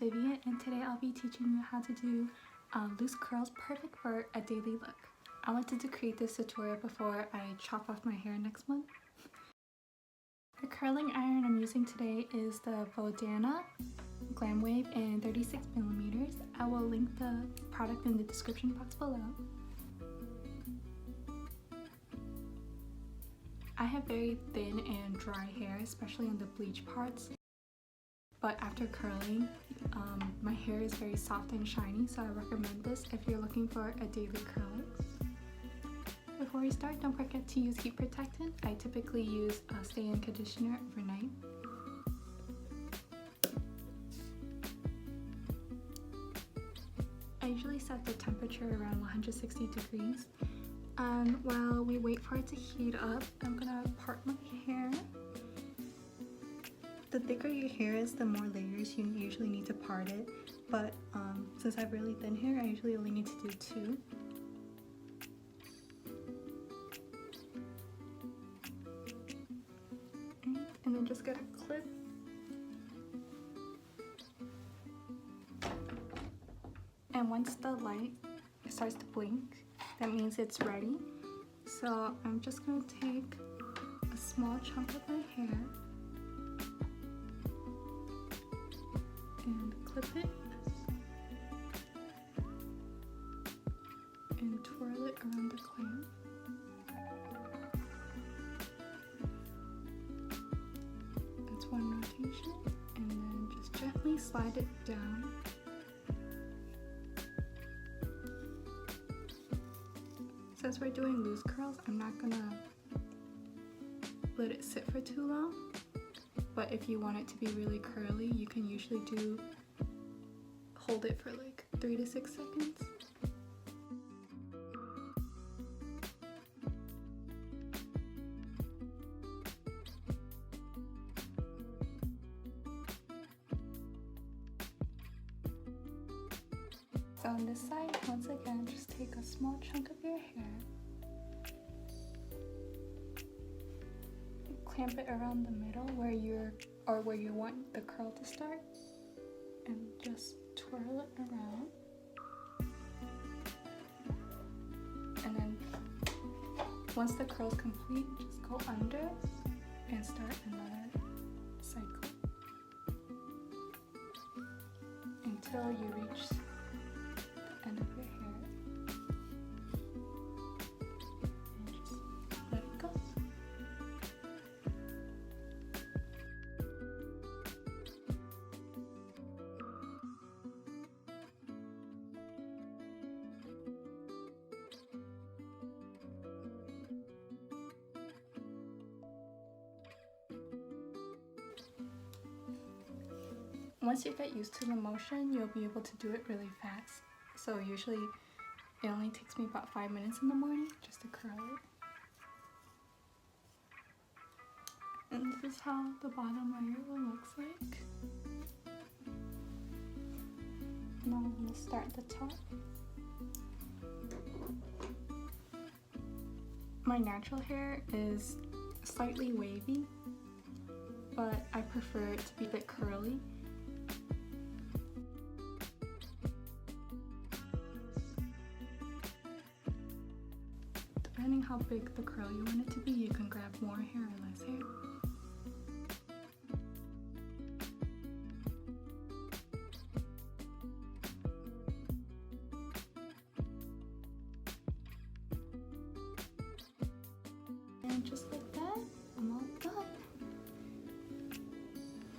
Vivian, and today I'll be teaching you how to do loose curls perfect for a daily look. I wanted to create this tutorial before I chop off my hair next month. The curling iron I'm using today is the Vodana Glam Wave in 36mm. I will link the product in the description box below. I have very thin and dry hair, especially on the bleach parts. But after curling, my hair is very soft and shiny, so I recommend this if you're looking for a daily curling. Before we start, don't forget to use heat protectant. I typically use a stay-in conditioner overnight. I usually set the temperature around 160 degrees. And while we wait for it to heat up, I'm gonna part my hair. The thicker your hair is, the more layers you usually need to part it. But since I have really thin hair, I usually only need to do 2. And then just get a clip. And once the light starts to blink, that means it's ready. So I'm just going to take a small chunk of my hair and clip it and twirl it around the clamp. That's one rotation, and then just gently slide it down. Since we're doing loose curls, I'm not gonna let it sit for too long. But if you want it to be really curly, you can usually hold it for like 3 to 6 seconds. So on this side, once again, just take a small chunk of your hair, clamp it around the middle where you want the curl to start, and just twirl it around. And then once the curl is complete, just go under and start another cycle until you reach the end of your hair. And just let it go. Once you get used to the motion, you'll be able to do it really fast. So usually it only takes me about 5 minutes in the morning just to curl it. And this is how the bottom layer looks like. Now I'm going to start at the top. My natural hair is slightly wavy, but I prefer it to be a bit curly. Depending how big the curl you want it to be, you can grab more hair or less hair. And just like that, I'm all done.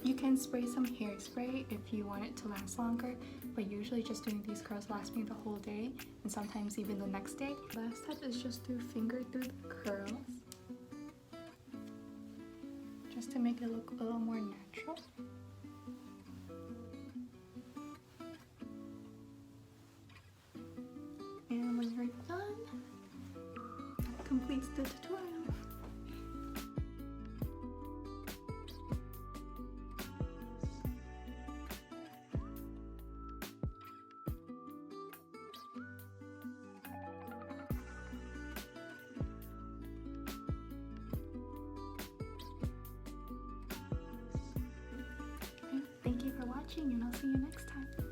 You can spray some hairspray if you want it to last longer, but usually just doing these curls lasts me the whole day and sometimes even the next day. Last step is just to finger through the curls just to make it look a little more natural. And when you're done, that completes the tutorial. Thank you for watching. watching and I'll see you next time.